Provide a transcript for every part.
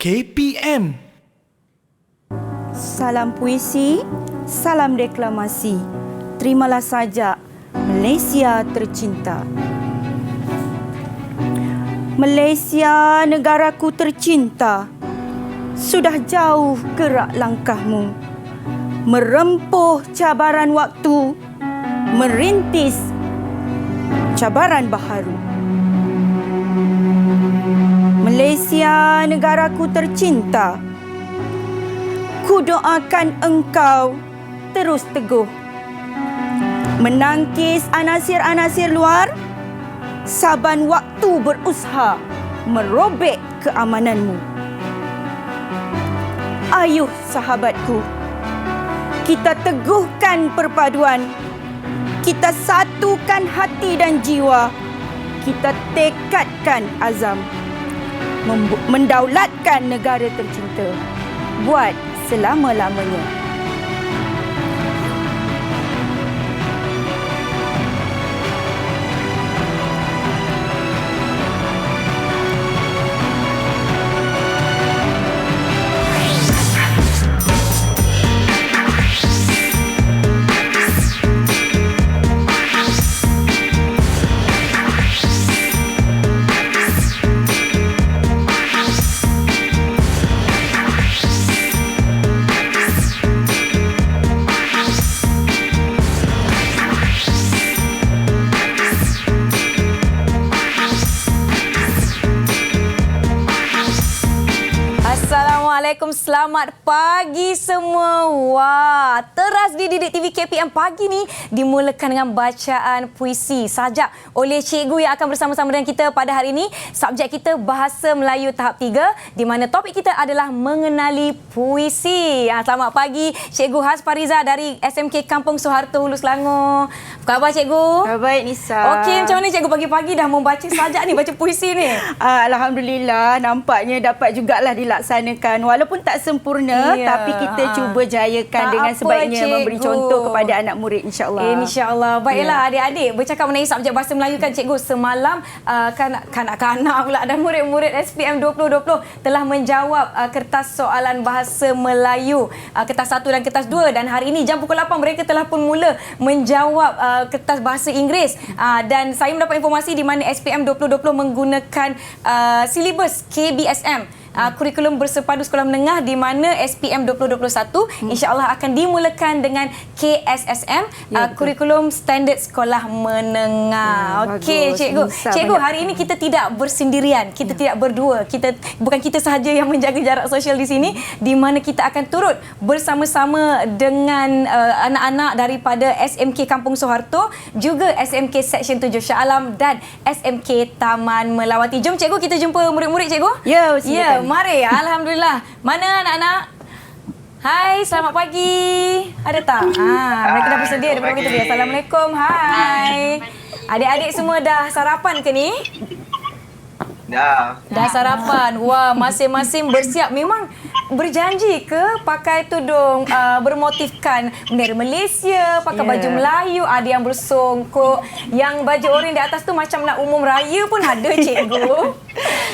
KPM. Salam puisi, salam deklamasi. Terimalah sajak Malaysia tercinta. Malaysia, negaraku tercinta, sudah jauh gerak langkahmu, merempuh cabaran waktu, merintis cabaran baharu. Malaysia, negaraku tercinta, ku doakan engkau terus teguh, menangkis anasir-anasir luar, saban waktu berusaha merobek keamananmu. Ayuh sahabatku, kita teguhkan perpaduan, kita satukan hati dan jiwa, kita tekadkan azam, mendaulatkan negara tercinta buat selama-lamanya. Assalamualaikum, selamat pagi semua. Wah, teras di Didik TV KPM pagi ni dimulakan dengan bacaan puisi sajak oleh cikgu yang akan bersama-sama dengan kita pada hari ini. Subjek kita Bahasa Melayu tahap 3 di mana topik kita adalah mengenali puisi. Selamat pagi Cikgu Has Fariza dari SMK Kampung Soeharto, Hulu Selangor. Apa khabar cikgu? Baik Nisa. Okey, macam mana cikgu pagi-pagi dah membaca sajak ni, baca puisi ni? Alhamdulillah, nampaknya dapat jugalah dilaksanakan. Walaupun tak sempurna, tapi kita cuba jayakan tak dengan apa, sebaiknya cikgu. memberi contoh kepada anak murid, insya-Allah. InsyaAllah. Baiklah adik-adik, bercakap mengenai subjek Bahasa Melayu kan cikgu, semalam kanak-kanak pula dan murid-murid SPM 2020 telah menjawab kertas soalan Bahasa Melayu kertas 1 dan kertas 2, dan hari ini jam pukul 8 mereka telah pun mula menjawab kertas Bahasa Inggeris. Dan saya mendapat informasi di mana SPM 2020 menggunakan silibus KBSM, kurikulum bersepadu sekolah menengah, di mana SPM 2021 insya-Allah akan dimulakan dengan KSSM, kurikulum standard sekolah menengah. Okey cikgu. Cikgu, hari ini kita tidak bersendirian, kita tidak berdua. Bukan kita sahaja yang menjaga jarak sosial di sini, di mana kita akan turut bersama-sama dengan anak-anak daripada SMK Kampung Soeharto, juga SMK Seksyen 7 Shah Alam dan SMK Taman Melawati. Jom cikgu, kita jumpa murid-murid cikgu. Ya, silakan. Mari. Alhamdulillah. Mana anak-anak? Hai, selamat pagi. Ada tak? Mereka dah bersedia daripada kita dia. Assalamualaikum. Hai. Adik-adik semua dah sarapan ke ni? Dah sarapan. Wah, masing-masing bersiap. Memang berjanji ke pakai tudung bermotifkan bendera Malaysia, pakai baju Melayu, ada yang bersongkok, yang baju oranye di atas tu macam nak umum raya pun ada cikgu.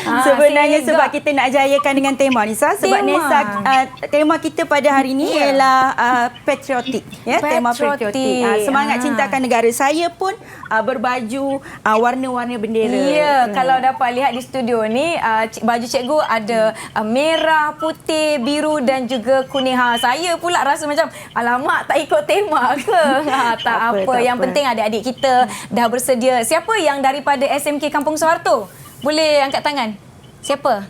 Sebenarnya sebab kita nak jayakan dengan tema Nisa, sebab Nisa tema kita pada hari ini ialah patriotik, tema patriotik. Semangat cintakan negara. Saya pun berbaju warna-warna bendera. Kalau dapat lihat di studio ni, baju cikgu ada merah, putih, biru dan juga kuning. Saya pula rasa macam alamak, tak ikut tema ke? Tak apa. Yang penting adik-adik kita dah bersedia. Siapa yang daripada SMK Kampung Soeharto? Boleh angkat tangan. Siapa?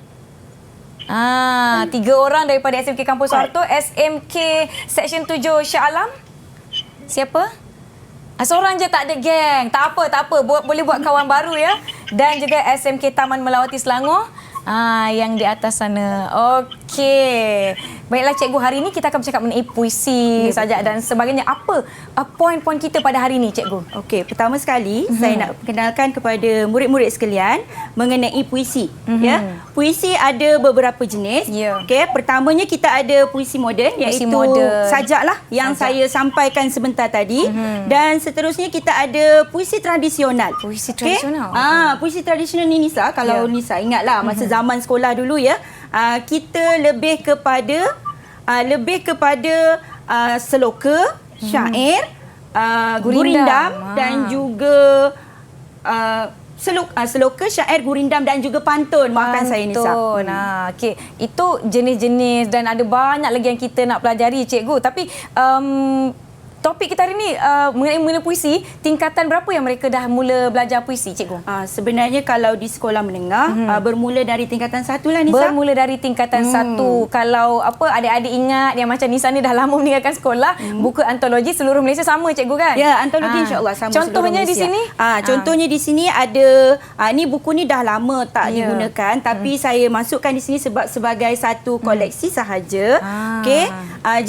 3 orang daripada SMK Kampung Soeharto. SMK Seksyen 7 Shah Alam? Siapa? Seorang je, tak ada geng. Tak apa. Boleh buat kawan baru ya. Dan juga SMK Taman Melawati Selangor. Yang di atas sana. Okey. Baiklah cikgu, hari ini kita akan bercakap mengenai puisi, sajak dan sebagainya. Apa poin-poin kita pada hari ini cikgu? Okey, pertama sekali saya nak kenalkan kepada murid-murid sekalian mengenai puisi. Puisi ada beberapa jenis. Okey, pertamanya kita ada puisi moden, iaitu sajaklah yang saya sampaikan sebentar tadi. Dan seterusnya kita ada puisi tradisional. Puisi tradisional. Puisi tradisional ni Nisa, kalau Nisa ingatlah masa zaman sekolah dulu ya, kita lebih kepada seloka, syair, gurindam dan juga seloka, syair, gurindam dan juga pantun. Maafkan saya Nisa. Okey. Itu jenis-jenis dan ada banyak lagi yang kita nak pelajari cikgu. Tapi topik kita hari ni mengenai mula puisi, tingkatan berapa yang mereka dah mula belajar puisi, cikgu? Sebenarnya kalau di sekolah menengah bermula dari tingkatan 1 lah Nisa. Bermula dari tingkatan 1. Kalau adik-adik ingat yang macam Nisa ni dah lama meninggalkan sekolah, buku antologi seluruh Malaysia sama cikgu kan? Ya, antologi insya-Allah sama. Contohnya di sini? Contohnya di sini ada ni buku ni dah lama tak digunakan tapi saya masukkan di sini sebab sebagai satu koleksi sahaja. Okey.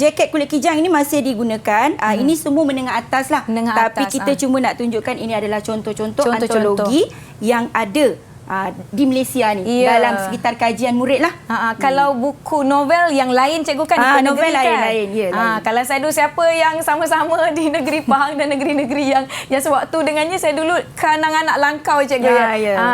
Jaket kulit kijang ini masih digunakan. Ini semua menengah atas lah. Tapi kita cuma nak tunjukkan ini adalah contoh-contoh antologi yang ada di Malaysia ni dalam sekitar kajian murid lah. Kalau buku novel yang lain cikgu kan di novel negeri lain, kan? Kalau saya dulu siapa yang sama-sama di negeri Pahang dan negeri-negeri yang sewaktu dengannya, saya dulu Kanang Anak Langkau cikgu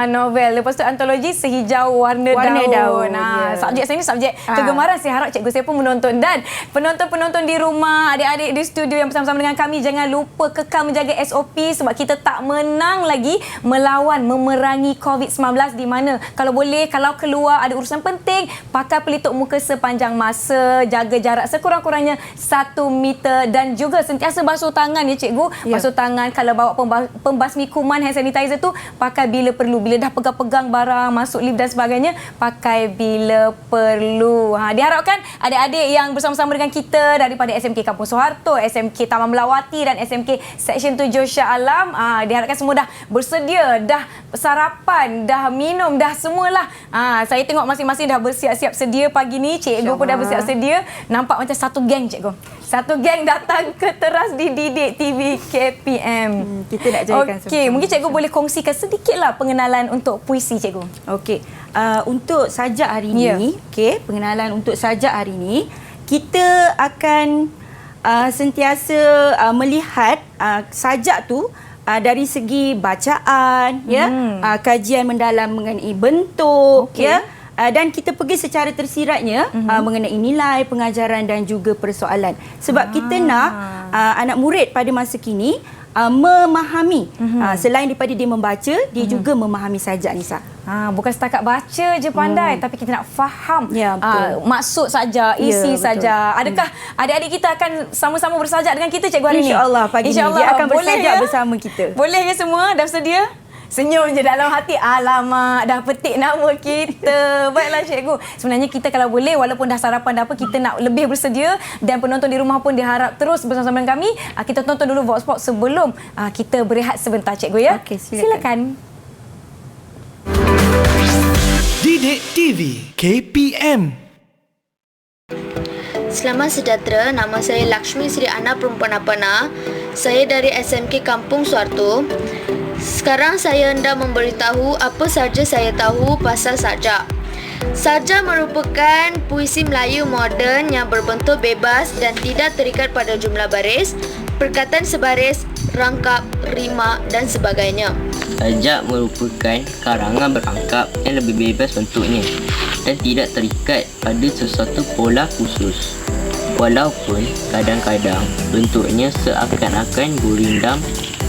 novel. Lepas tu antologi Sehijau Warna Daun. Subjek saya ni subjek kegemaran. Saya harap cikgu saya pun menonton, dan penonton-penonton di rumah, adik-adik di studio yang bersama-sama dengan kami, jangan lupa kekal menjaga SOP sebab kita tak menang lagi melawan memerangi COVID-19, di mana kalau boleh, kalau keluar ada urusan penting, pakai pelitup muka sepanjang masa, jaga jarak sekurang-kurangnya 1 meter dan juga sentiasa basuh tangan ya cikgu. Basuh tangan, kalau bawa pembasmi kuman, hand sanitizer tu pakai bila perlu. Bila dah pegang-pegang barang, masuk lift dan sebagainya, pakai bila perlu. Diharapkan adik-adik yang bersama-sama dengan kita daripada SMK Kampung Soeharto, SMK Taman Melawati dan SMK Seksyen 7 Shah Alam, diharapkan semua dah bersedia, dah sarapan, dah minum, dah semualah. Saya tengok masing-masing dah bersiap-siap sedia pagi ni. Cikgu pun dah bersiap sedia. Nampak macam satu geng cikgu. Satu geng datang ke teras dididik TV KPM. Kita nak jadikan okey, mungkin cikgu boleh kongsikan sedikitlah pengenalan untuk puisi cikgu. Okey. Untuk sajak hari ni, pengenalan untuk sajak hari ni, kita akan sentiasa melihat sajak tu dari segi bacaan, kajian mendalam mengenai bentuk, dan kita pergi secara tersiratnya mengenai nilai, pengajaran dan juga persoalan. Sebab kita nak anak murid pada masa kini memahami, selain daripada dia membaca, dia juga memahami sajak Nisa. Bukan setakat baca je pandai, tapi kita nak faham maksud saja, isi saja. Adakah adik-adik kita akan sama-sama bersajak dengan kita cikgu hari ni? InsyaAllah pagi ni dia akan bersajak bersama kita. Boleh ke semua? Dah sedia? Senyum je dalam hati. Alamak, dah petik nama kita. Baiklah cikgu. Sebenarnya kita kalau boleh, walaupun dah sarapan dah apa, kita nak lebih bersedia. Dan penonton di rumah pun diharap terus bersama-sama dengan kami. Kita tonton dulu Vox Pop sebelum kita berehat sebentar cikgu ya. Okey, silakan. Didik TV KPM. Selamat sejahtera, nama saya Lakshmi Sri Ana Perempuan Apana. Saya dari SMK Kampung Soeharto. Sekarang saya hendak memberitahu apa saja saya tahu pasal sajak. Sajak merupakan puisi Melayu moden yang berbentuk bebas dan tidak terikat pada jumlah baris, perkataan sebaris, rangkap, rima dan sebagainya. Sajak merupakan karangan berangkap yang lebih bebas bentuknya dan tidak terikat pada sesuatu pola khusus. Walaupun kadang-kadang bentuknya seakan-akan gurindam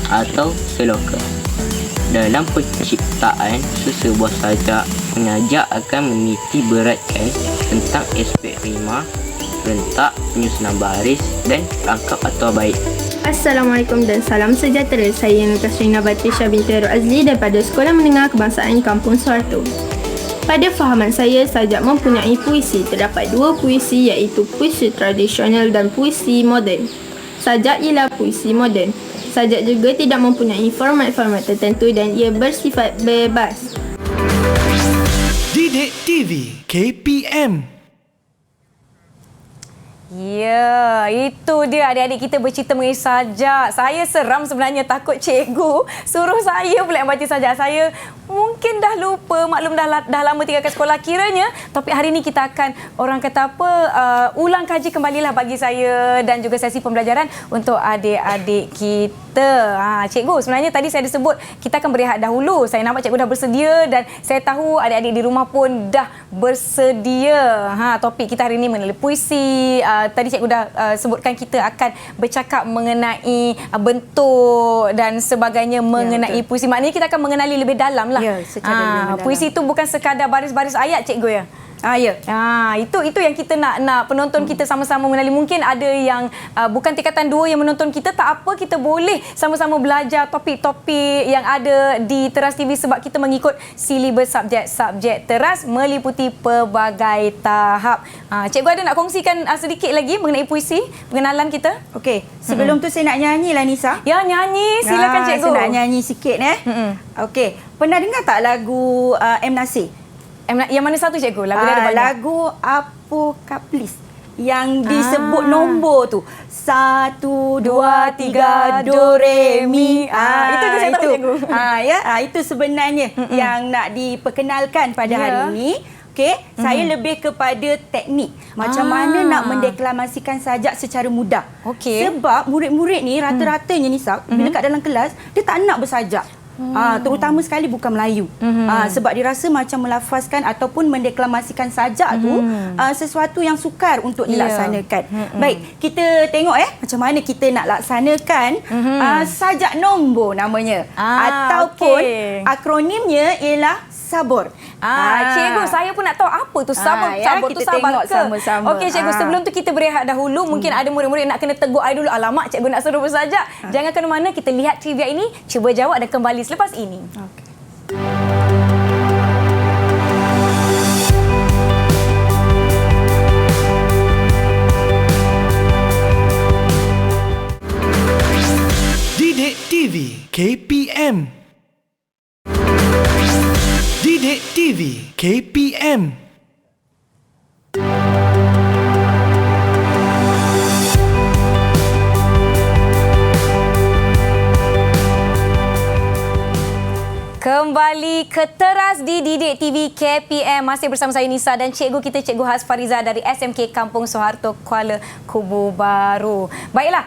atau seloka. Dalam penciptaan sesebuah sajak, pengajar akan meniti beratkan tentang aspek rima, rentak, penyusunan baris dan rangkap atau bait. Assalamualaikum dan salam sejahtera. Saya Nutasrina Batrisha binti Azli daripada Sekolah Menengah Kebangsaan Kampung Soeharto. Pada fahaman saya, sajak mempunyai puisi. Terdapat 2 puisi iaitu puisi tradisional dan puisi moden. Sajak ialah puisi moden. Sajak juga tidak mempunyai format-format tertentu dan ia bersifat bebas. Didik TV KPM. Ya, itu dia adik-adik kita bercerita mengenai sajak. Saya seram sebenarnya, takut cikgu suruh saya pula yang baca sajak. Saya mungkin dah lupa, maklum dah lama tinggalkan sekolah kiranya. Tapi hari ini kita akan, orang kata apa, ulang kaji kembalilah bagi saya dan juga sesi pembelajaran untuk adik-adik kita. Cikgu, sebenarnya tadi saya disebut kita akan berehat dahulu. Saya nampak cikgu dah bersedia dan saya tahu adik-adik di rumah pun dah bersedia. Topik kita hari ini mengenai puisi. Tadi cikgu dah sebutkan kita akan bercakap mengenai bentuk dan sebagainya mengenai puisi. Maknanya kita akan mengenali lebih dalam lah. Ya, secara lebih mendalam. Puisi itu bukan sekadar baris-baris ayat, cikgu ya. Ya. Itu yang kita nak penonton kita sama-sama mengenali. Mungkin ada yang bukan tingkatan 2 yang menonton kita, tak apa, kita boleh sama-sama belajar topik-topik yang ada di Teras TV sebab kita mengikut silibus subjek Teras meliputi pelbagai tahap. Cikgu ada nak kongsikan sedikit lagi mengenai puisi, pengenalan kita? Okey, sebelum tu saya nak nyanyi lah Nisa. Ya, nyanyi. Silakan cikgu. Saya nak nyanyi sikit Okey, pernah dengar tak lagu M. Nasir? Yang mana satu cikgu? Lagu dia ada banyak. Lagu Apokaplis yang disebut nombor tu 1, 2, 3 do re mi. Itu saya tahu cikgu. Itu sebenarnya yang nak diperkenalkan pada hari ini. Okey, saya lebih kepada teknik macam mana nak mendeklamasikan sajak secara mudah. Okey. Sebab murid-murid ni rata-ratanya Nisa bila kat dalam kelas dia tak nak bersajak. Terutama sekali bukan Melayu. Sebab dirasa macam melafazkan ataupun mendeklamasikan sajak tu sesuatu yang sukar untuk dilaksanakan. Baik, kita tengok macam mana kita nak laksanakan sajak nombor namanya. Ataupun akronimnya ialah SABOR. Cikgu, saya pun nak tahu apa tu sabor. Sabor tu kita sabar tengok ke? sama-sama. Okey cikgu, sebelum tu kita berehat dahulu. Mungkin ada murid-murid nak kena tegur I dulu. Alamak, cikgu nak suruh bersajak. Jangan ke mana, kita lihat trivia ini. Cuba jawab dan kembali selepas ini. Didik TV KPM. Didik TV KPM. Kembali ke Teras di Didik TV KPM. Masih bersama saya Nisa dan cikgu kita, Cikgu Hasfariza dari SMK Kampung Soeharto, Kuala Kubu Baru. Baiklah,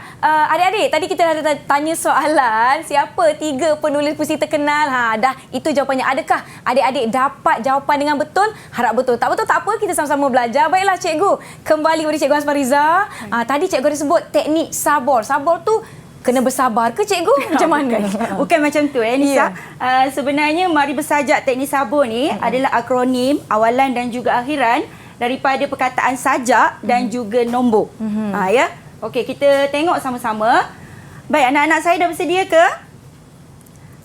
adik-adik, tadi kita dah tanya soalan siapa 3 penulis puisi terkenal. Dah itu jawapannya. Adakah adik-adik dapat jawapan dengan betul? Harap betul. Tak betul tak apa, kita sama-sama belajar. Baiklah cikgu, kembali kepada Cikgu Hasfariza. Tadi cikgu ada sebut teknik sabor. Sabor tu kena bersabar ke cikgu? Macam mana? Bukan macam tu Nisa. Sebenarnya mari bersajak teknik sabor ni adalah akronim awalan dan juga akhiran daripada perkataan sajak dan juga nombor. Okey, kita tengok sama-sama. Baik, anak-anak saya dah bersedia ke?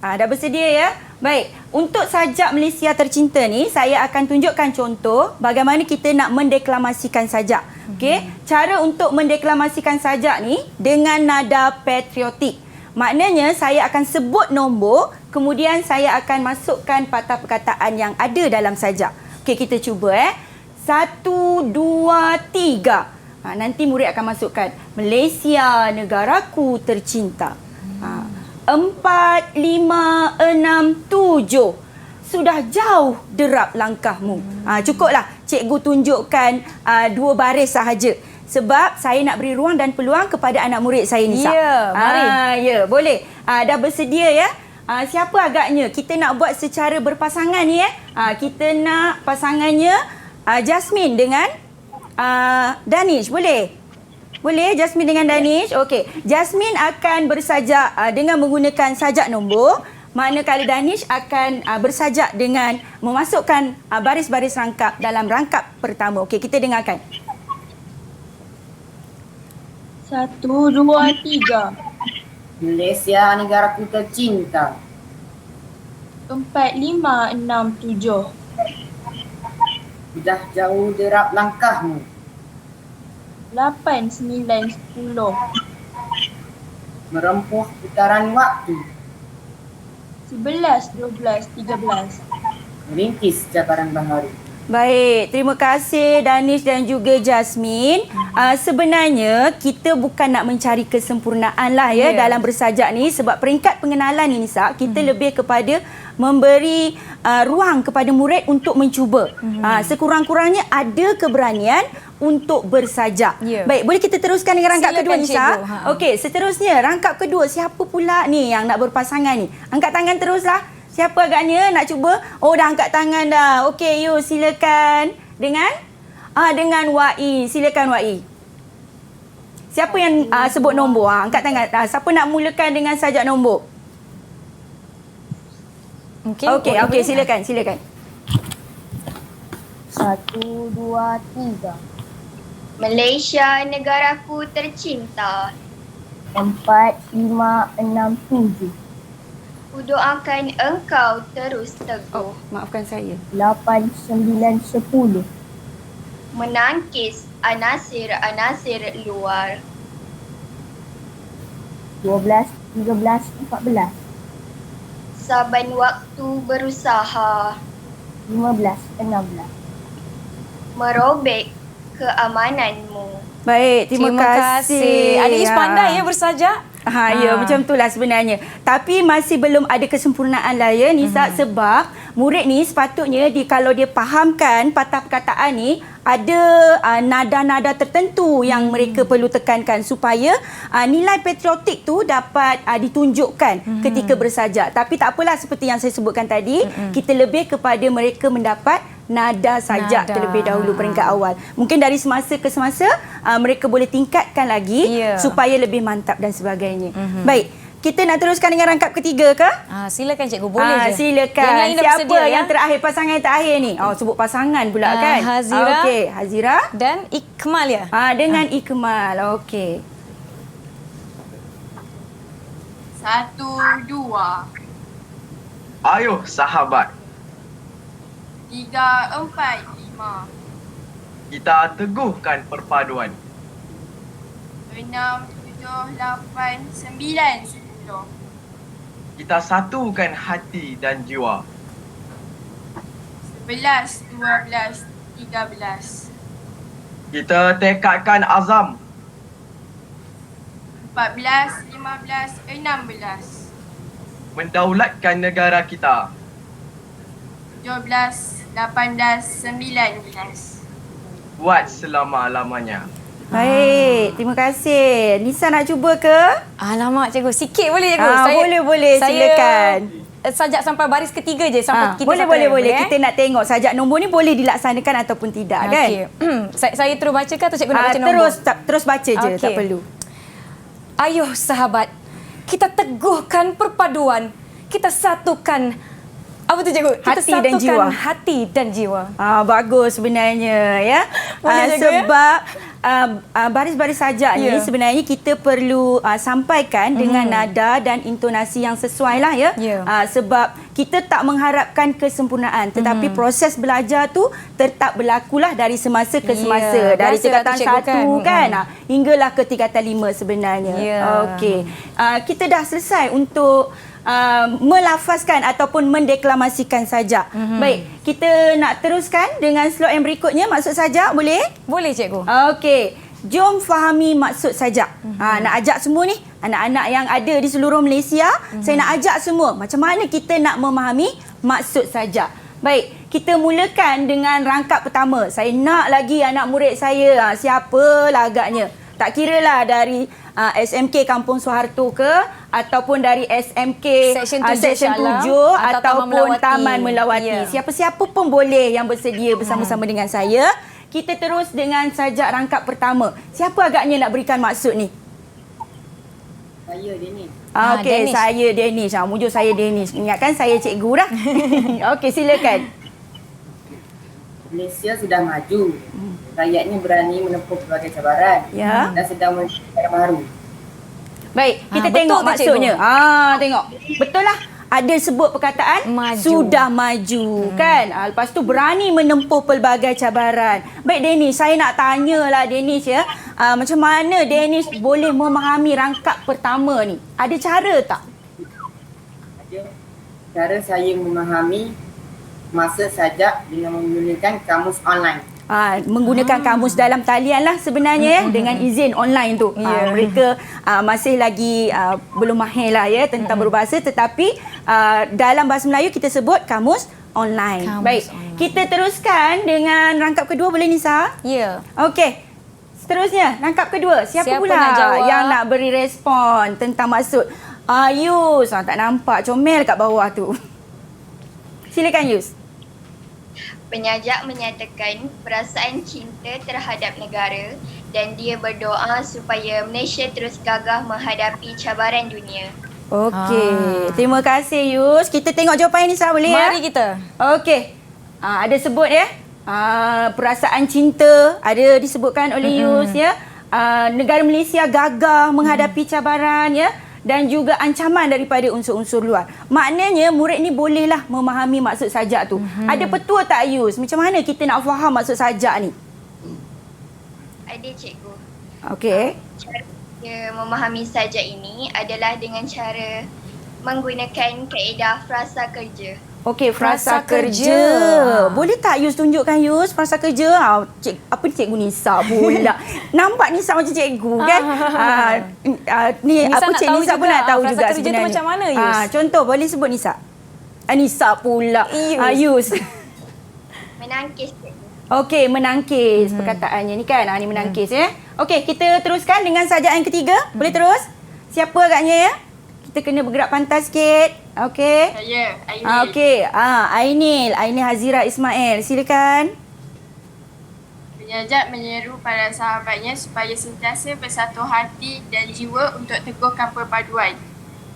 Dah bersedia ya? Baik, untuk sajak Malaysia Tercinta ni saya akan tunjukkan contoh bagaimana kita nak mendeklamasikan sajak. Okey, cara untuk mendeklamasikan sajak ni dengan nada patriotik. Maknanya saya akan sebut nombor, kemudian saya akan masukkan patah perkataan yang ada dalam sajak. Okey, kita cuba 1, 2, 3. Nanti murid akan masukkan Malaysia negaraku tercinta. 4, 5, 6, 7. Sudah jauh derap langkahmu. Cukuplah cikgu tunjukkan 2 baris sahaja. Sebab saya nak beri ruang dan peluang kepada anak murid saya Nisa. Ya, mari. Boleh. Dah bersedia ya? Siapa agaknya? Kita nak buat secara berpasangan ni kita nak pasangannya Jasmine dengan Danish. Boleh? Boleh Jasmine dengan Danish? Okey. Jasmine akan bersajak dengan menggunakan sajak nombor. Manakala Danish akan bersajak dengan memasukkan baris-baris rangkap dalam rangkap pertama. Okey, kita dengarkan. 1, 2, 3. Malaysia negaraku tercinta. 4, 5, 6, 7. Sudah jauh derap langkahmu. 8, 9, 10. Merempuh putaran waktu. 11, 12, 13. Merintis cabaran baharu. Baik, terima kasih Danish dan juga Jasmine. Sebenarnya kita bukan nak mencari kesempurnaan lah ya dalam bersajak ni, sebab peringkat pengenalan ni Nisa, kita lebih kepada memberi ruang kepada murid untuk mencuba. Sekurang-kurangnya ada keberanian untuk bersajak. Baik, boleh kita teruskan dengan rangkap kedua Nisa? Okey, seterusnya rangkap kedua, siapa pula ni yang nak berpasangan ni? Angkat tangan teruslah. Siapa agaknya nak cuba? Oh, dah angkat tangan dah. Okey, you silakan. Dengan Wai. Silakan Wai. Siapa yang sebut nombor? Angkat tangan. Siapa nak mulakan dengan sajak nombor? Okey, silakan. 1, 2, 3. Malaysia, negaraku tercinta. 4, 5, 6, 7. Kudoakan engkau terus teguh. Maafkan saya. 8, 9, 10. Menangkis anasir-anasir luar. 12, 13, 14. Saban waktu berusaha. 15, 16. Merobek keamananmu. Baik, terima kasih. Adik Is pandai ya bersajak. Ya, macam itulah sebenarnya. Tapi masih belum ada kesempurnaan lah ya Nisa, sebab murid ni sepatutnya kalau dia fahamkan patah perkataan ni, ada nada-nada tertentu yang mereka perlu tekankan supaya nilai patriotik tu dapat ditunjukkan ketika bersajak. Tapi tak apalah, seperti yang saya sebutkan tadi, kita lebih kepada mereka mendapat nada sajak terlebih dahulu peringkat awal. Mungkin dari semasa ke semasa mereka boleh tingkatkan lagi supaya lebih mantap dan sebagainya. Baik, kita nak teruskan dengan rangkap ketiga ke? Silakan cikgu, boleh je. Silakan. Yang lain dah siapa bersedia, yang terakhir, pasangan yang terakhir ni? Sebut pasangan pula kan? Hazira. Okey, Hazira Dan Ikmal ya? dengan Ikmal. Okey. 1, 2. Ayuh sahabat, 3, 4, 5. kita teguhkan perpaduan. 6, 7, 8, 9, 10. Kita satukan hati dan jiwa. 11, 12, 13. Kita tekadkan azam. 14, 15, 16. Mendaulatkan negara kita. 17, 18, 19. Buat selama-lamanya. Baik, terima kasih. Nisa nak cuba ke? Alamak cikgu, sikit boleh cikgu? Boleh, silakan. Sajak sampai baris ketiga je sampai kita boleh. Kita nak tengok sajak nombor ni boleh dilaksanakan ataupun tidak kan? Saya terus baca ke atau cikgu nak baca nombor? Terus baca je, tak perlu. Ayuh sahabat, kita teguhkan perpaduan. Kita satukan apa tu cikgu? Kita Hati dan jiwa. Hati dan jiwa. Bagus sebenarnya ya. Sebab baris-baris sajak ni sebenarnya kita perlu sampaikan dengan nada dan intonasi yang sesuai lah ya. Sebab kita tak mengharapkan kesempurnaan, tetapi proses belajar tu tetap berlakulah dari semasa ke semasa. Dari tingkatan 1 kan hinggalah ke tingkatan 5 sebenarnya. Okey. Kita dah selesai untuk melafazkan ataupun mendeklamasikan sajak. Baik, kita nak teruskan dengan slot yang berikutnya, maksud sajak boleh? Boleh cikgu. Okey, jom fahami maksud sajak. Nak ajak semua ni, anak-anak yang ada di seluruh Malaysia, saya nak ajak semua macam mana kita nak memahami maksud sajak. Baik, kita mulakan dengan rangkap pertama. Saya nak lagi anak murid saya, siapalah agaknya, tak kiralah dari SMK Kampung Soeharto ke ataupun dari SMK Seksyen 7 ataupun Taman Melawati. Siapa-siapa pun boleh yang bersedia bersama-sama dengan saya. Kita terus dengan sajak rangkap pertama. Siapa agaknya nak berikan maksud ni? Saya Danish. Okey, saya Danish. Mujuk saya Danish. Ingatkan saya cikgu dah. Okey, silakan. Malaysia sudah maju. Rakyatnya berani menempuh pelbagai cabaran dan sedang menuju era baru. Baik, kita tengok maksudnya. Tengok. Betul lah. Ada sebut perkataan sudah maju kan. Lepas tu berani menempuh pelbagai cabaran. Baik Danish, saya nak tanyalah Danish ya. Macam mana Danish boleh memahami rangkap pertama ni? Ada cara tak? Ada. Cara saya memahami masa sajak dengan menggunakan kamus online. Menggunakan kamus dalam talian lah sebenarnya dengan izin online tu. Mereka masih lagi belum mahir lah ya tentang berbahasa, tetapi dalam bahasa Melayu kita sebut kamus online. Baik, kita teruskan dengan rangkap kedua, boleh Nisa? Ya. Okey. Seterusnya, rangkap kedua. Siapa pula nak jawab? yang nak beri respon tentang maksud? Yus, tak nampak comel kat bawah tu. Silakan Yus. Penyajak menyatakan perasaan cinta terhadap negara dan dia berdoa supaya Malaysia terus gagah menghadapi cabaran dunia. Okey, terima kasih Yus. Kita tengok jawapan Nisa, boleh ya? Mari kita. Okey. Ada sebut ya. Perasaan cinta ada disebutkan oleh Yus ya. Negara Malaysia gagah menghadapi cabaran ya, dan juga ancaman daripada unsur-unsur luar. Maknanya murid ni bolehlah memahami maksud sajak tu. Ada petua tak Yus? Macam mana kita nak faham maksud sajak ni? Ada cikgu. Okey. Cara dia memahami sajak ini adalah dengan cara menggunakan kaedah frasa kerja. Okey, frasa kerja. Boleh tak Yus tunjukkan Yus frasa kerja? Apa Cikgu Nisa pula? Nampak Nisa macam cikgu kan? Ni Nisa apa Cik Nisa pun nak tahu frasa juga kerja sebenarnya. tu macam mana Yus? Contoh boleh sebut Nisa. Nisa pula. Yus. Menangkis cikgu. Okey, menangkis perkataannya ni kan. Ni menangkis ya. Okey, kita teruskan dengan sajak yang ketiga. Boleh terus? Siapa agaknya ya? Kita kena bergerak pantas sikit. Okey. Saya, Ainil. Okey. Ainil Hazira Ismail. Silakan. Penyajak menyeru para sahabatnya supaya sentiasa bersatu hati dan jiwa untuk teguhkan perpaduan.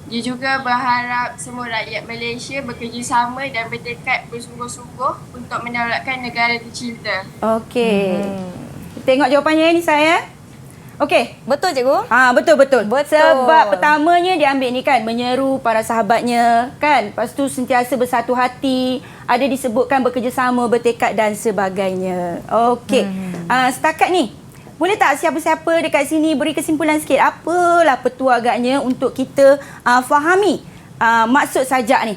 Dia juga berharap semua rakyat Malaysia bekerjasama dan bertekad bersungguh-sungguh untuk menaulatkan negara tercinta. Okey. Tengok jawapannya ni saya. Okey. Betul cikgu? Betul. Sebab pertamanya dia ambil ni kan, menyeru para sahabatnya kan. Lepas tu sentiasa bersatu hati, ada disebutkan bekerjasama, bertekad dan sebagainya. Okey. Setakat ni, boleh tak siapa-siapa dekat sini beri kesimpulan sikit apalah petua agaknya untuk kita fahami maksud sajak ni?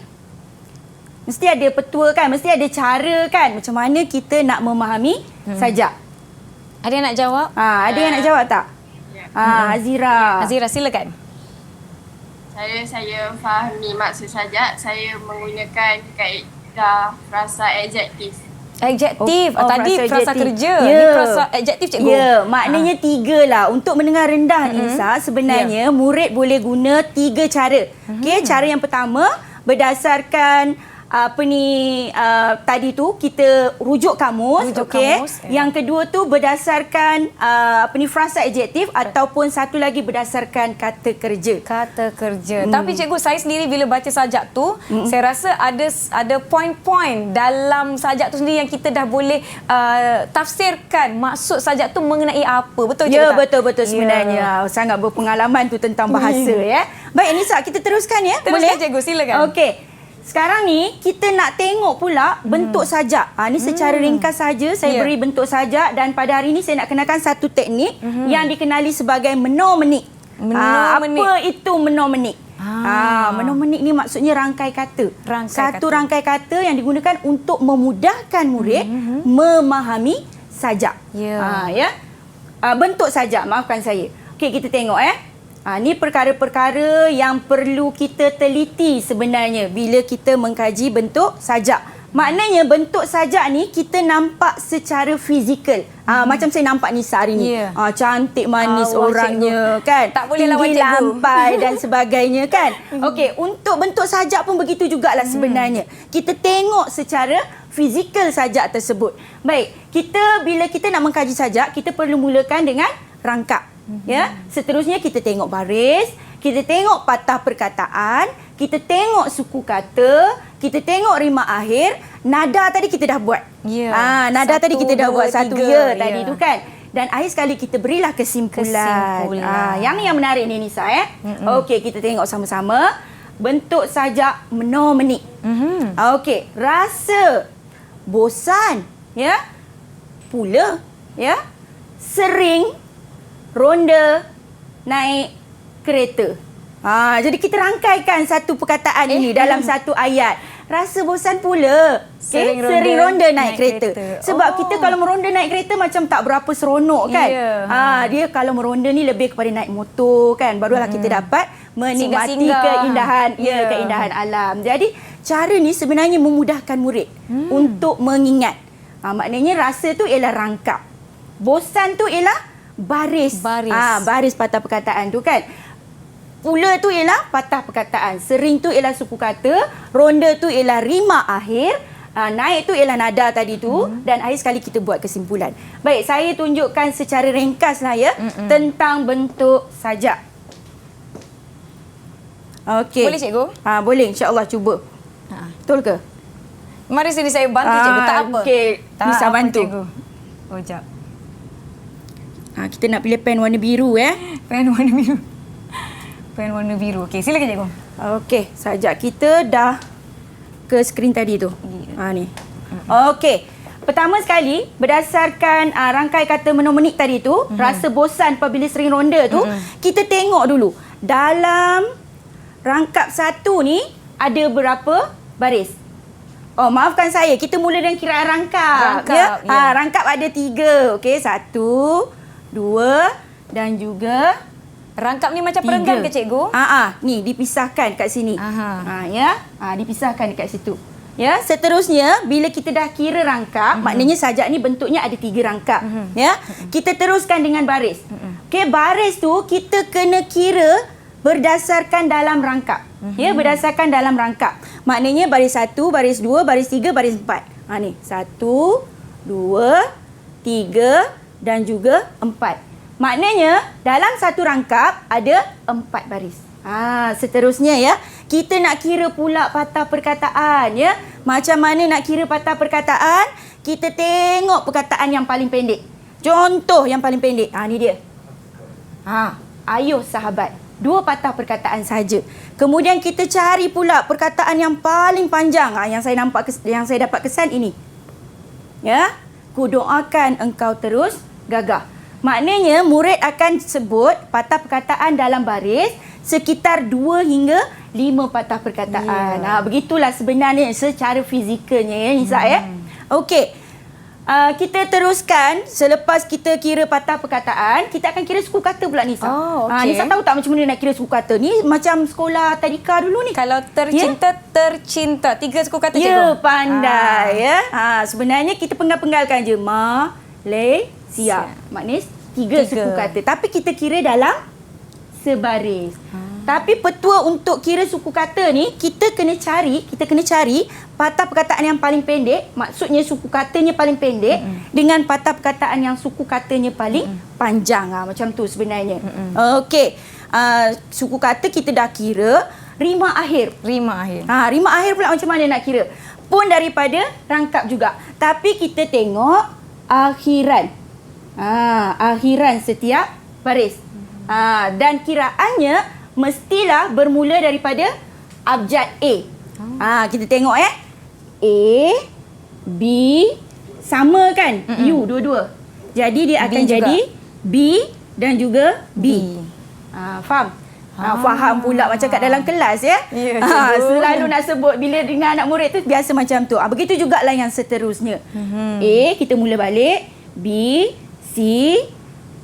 Mesti ada petua kan, mesti ada cara kan macam mana kita nak memahami sajak. Ada yang nak jawab? Ada yang nak jawab tak? Hazira. Hazira, silakan. Saya fahami maksud sajak. Saya menggunakan kaedah frasa adjektif. Adjektif. Tadi frasa kerja. Ya. Ni frasa adjektif cikgu. Ya, maknanya 3 lah. Untuk mendengar rendah Nisa, sebenarnya murid boleh guna 3 cara. Okey, cara yang pertama berdasarkan tadi tu kita rujuk kamus, okey. Yang kedua tu berdasarkan frasa adjektif ataupun satu lagi berdasarkan kata kerja. Tapi cikgu, saya sendiri bila baca sajak tu, saya rasa ada poin-poin dalam sajak tu sendiri yang kita dah boleh tafsirkan maksud sajak tu mengenai apa. Betul cikgu? Ya, betul sebenarnya. Sangat berpengalaman tu tentang bahasa ya. Baik Nisa, kita teruskan ya. Teruskan boleh? cikgu, silakan. Okey. Sekarang ni kita nak tengok pula bentuk sajak. Ni secara ringkas saja saya beri bentuk sajak, dan pada hari ini saya nak kenalkan satu teknik yang dikenali sebagai menomenik. Apa itu menomenik? Menomenik ni maksudnya rangkai kata. Rangkai kata yang digunakan untuk memudahkan murid memahami sajak. Bentuk sajak, maafkan saya. Okey, kita tengok ni perkara-perkara yang perlu kita teliti sebenarnya bila kita mengkaji bentuk sajak. Maknanya bentuk sajak ni kita nampak secara fizikal. Macam saya nampak Nisa hari ni. Cantik manis orangnya kan. Tak boleh lawan tinggi cikgu. lampai dan sebagainya kan. Okey, untuk bentuk sajak pun begitu jugalah sebenarnya. Kita tengok secara fizikal sajak tersebut. Baik, bila kita nak mengkaji sajak, kita perlu mulakan dengan rangkap. Ya, seterusnya kita tengok baris, kita tengok patah perkataan, kita tengok suku kata, kita tengok rima akhir, nada tadi kita dah buat. Nada tadi kita dah buat 1 tadi tu kan. Dan akhir sekali kita berilah kesimpulan. Yang ni yang menarik ni Nisa Okey, kita tengok sama-sama bentuk sajak menomenik. Okey, rasa bosan pula sering ronda naik kereta. Jadi kita rangkaikan satu perkataan ini dalam satu ayat. rasa bosan pula. Sering ronda naik kereta. Sebab Oh. kita kalau meronda naik kereta macam tak berapa seronok kan. Dia kalau meronda ni lebih kepada naik motor kan. Barulah kita dapat menikmati Singgah-singgah. keindahan alam. Jadi cara ni sebenarnya memudahkan murid untuk mengingat. Maknanya rasa tu ialah rangkap. Bosan tu ialah baris. Baris patah perkataan tu kan. Pula tu ialah patah perkataan. Sering tu ialah suku kata. Ronda tu ialah rima akhir. Naik tu ialah nada tadi tu. Dan akhir sekali kita buat kesimpulan. Baik, saya tunjukkan secara ringkas lah ya. Tentang bentuk sajak. Okey. Boleh cikgu? Boleh, insya-Allah cuba. Betul ke? Mari sini saya bantu cikgu. Tak apa. Okey, Tak Nisa apa, bantu. cikgu. Oh, jap. Kita nak pilih pen warna biru Pen warna biru. Pen warna biru. Okey, silakan cikgu. Okey, sajak kita dah ke skrin tadi tu. Ni. Okey. Pertama sekali, berdasarkan rangkai kata menomonik tadi tu, rasa bosan apabila sering ronda tu, kita tengok dulu. Dalam rangkap satu ni, ada berapa baris? Oh, maafkan saya. Kita mula dengan kiraan rangkap. Rangkap ada 3. Okey, 1, 2 dan juga Rangkap ni macam perenggan ke cikgu? Ni dipisahkan kat sini. Dipisahkan dekat situ. Ya, seterusnya bila kita dah kira rangkap, maknanya sajak ni bentuknya ada 3 rangkap. Ya. Kita teruskan dengan baris. Okey, baris tu kita kena kira berdasarkan dalam rangkap. Ya, berdasarkan dalam rangkap. Maknanya baris 1, baris 2, baris 3, baris 4. Ni 1, 2, 3 dan juga 4. Maknanya dalam satu rangkap ada 4 baris. Seterusnya ya, kita nak kira pula patah perkataan ya. Macam mana nak kira patah perkataan? Kita tengok perkataan yang paling pendek. Contoh yang paling pendek. Ni dia. Ayuh sahabat. 2 patah perkataan saja. Kemudian kita cari pula perkataan yang paling panjang. Yang saya dapat kesan ini. Ya, kudoakan engkau terus gagah. Maknanya murid akan sebut patah perkataan dalam baris sekitar 2 hingga 5 patah perkataan. Begitulah sebenarnya secara fizikalnya ya Nisa ya. Okey. Kita teruskan selepas kita kira patah perkataan, kita akan kira suku kata pula Nisa. Nisa tahu tak macam mana nak kira suku kata ni? Macam sekolah tadika dulu ni. Kalau tercinta, tercinta. 3 suku kata cikgu. Ya, pandai ya. Sebenarnya kita penggal-penggalkan je. Malaysia. Maknanya 3 suku kata. Tapi kita kira dalam sebaris. Tapi petua untuk kira suku kata ni, kita kena cari patah perkataan yang paling pendek, maksudnya suku katanya paling pendek dengan patah perkataan yang suku katanya paling panjang. Macam tu sebenarnya. Okey. Suku kata kita dah kira, rima akhir. Rima akhir pula macam mana nak kira? Pun daripada rangkap juga. Tapi kita tengok akhiran. Akhiran setiap baris. Dan kiraannya mestilah bermula daripada abjad A. Kita tengok A, B, sama kan? U dua-dua. Jadi dia akan jadi B dan juga B. Faham? Faham pula macam kat dalam kelas ya. Selalu nak sebut bila dengan anak murid tu biasa macam tu. Begitu jugalah yang seterusnya. A kita mula balik, B, C,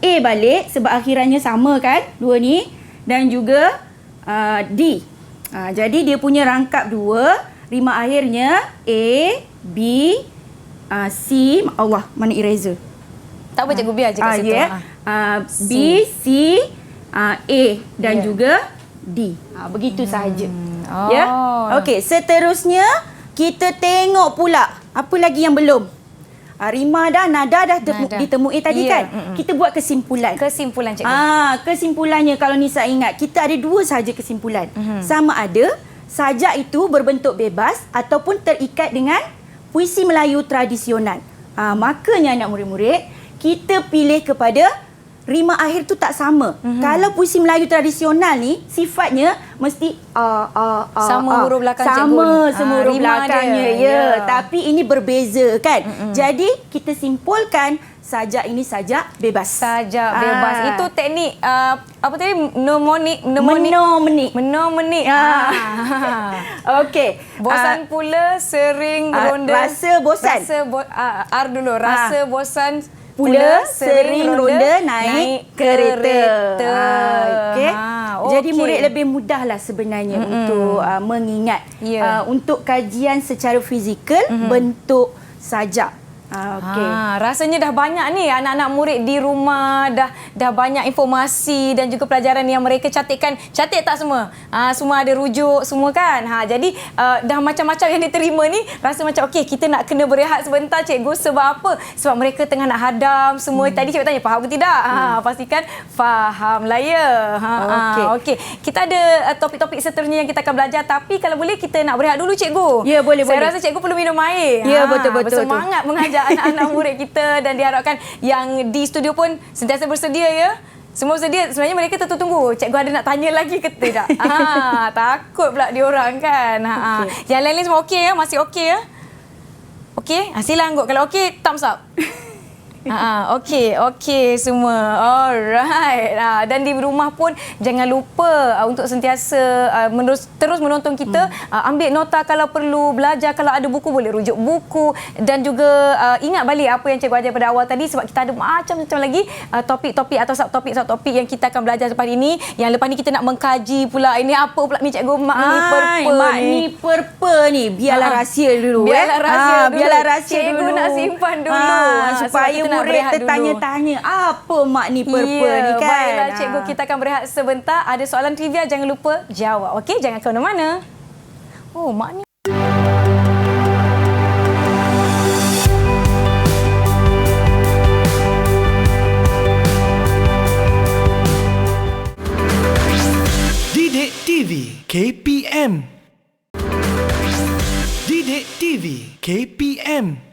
A balik sebab akhirannya sama kan? Dua ni. Dan juga D. Jadi dia punya rangkap 2. Rima akhirnya A, B, C. Allah, mana eraser? Tak apa cikgu, biar je kat situ. B, C, A dan juga D. Begitu sahaja. Ya. Okey, seterusnya kita tengok pula apa lagi yang belum. Rima dah, nada dah ditemui tadi kan? Kita buat kesimpulan. Kesimpulan cikgu. Kesimpulannya kalau Nisa ingat, kita ada 2 sahaja kesimpulan. Sama ada sajak itu berbentuk bebas ataupun terikat dengan puisi Melayu tradisional. Makanya anak murid-murid, kita pilih kepada rima akhir tu tak sama. Kalau puisi Melayu tradisional ni sifatnya mesti sama huruf belakang sama cikgu. semua huruf Rima belakangnya dia. ya. Tapi ini berbeza kan. Jadi kita simpulkan sajak ini sajak bebas. Sajak bebas. Itu teknik apa tadi? Mnemonik. Menomenik. Okey. Bosan pula, sering, ronda. Rasa bosan. R dulu. Rasa bosan pula sering ronda naik kereta. Okey. Jadi murid lebih mudahlah sebenarnya untuk mengingat. Untuk kajian secara fizikal bentuk sajak. Okey. Rasanya dah banyak ni anak-anak murid di rumah, dah banyak informasi dan juga pelajaran yang mereka catatkan. Catat tak semua? Semua ada rujuk semua kan? Jadi dah macam-macam yang diterima ni, rasa macam okey, kita nak kena berehat sebentar cikgu. Sebab apa? Sebab mereka tengah nak hadam semua. Tadi cikgu tanya faham ke tidak? Pastikan faham lah ya. Okey. Kita ada topik-topik seterusnya yang kita akan belajar, tapi kalau boleh kita nak berehat dulu cikgu. Ya, boleh. Saya rasa cikgu perlu minum air. Ya, betul. Bersemangat mengajar anak-anak murid kita dan diharapkan yang di studio pun sentiasa bersedia ya. Semua bersedia. Sebenarnya mereka tertunggu. Cikgu ada nak tanya lagi ke tidak? Takut pula diorang kan. Yang lain-lain semua okey ya? Masih okey ya? Okey? Sila angguk. Kalau okey, thumbs up. Okey semua. Alright. Dan di rumah pun jangan lupa untuk sentiasa terus menonton kita. Ambil nota kalau perlu, belajar kalau ada buku boleh rujuk buku dan juga ingat balik apa yang cikgu ajar pada awal tadi, sebab kita ada macam-macam lagi topik-topik atau subtopik yang kita akan belajar selepas ini. Yang lepas ni kita nak mengkaji pula ini apa pula ni cikgu, makni perpa ni. Biarlah rahsia dulu. Biarlah rahsia cikgu dulu. Nak simpan dulu supaya murid tertanya-tanya apa makni perpa ni kan. Baiklah cikgu, kita akan berehat sebentar. Ada soalan trivia, jangan lupa jawab. Okey, jangan ke mana-mana. Makni Didik TV KPM. Didik TV KPM.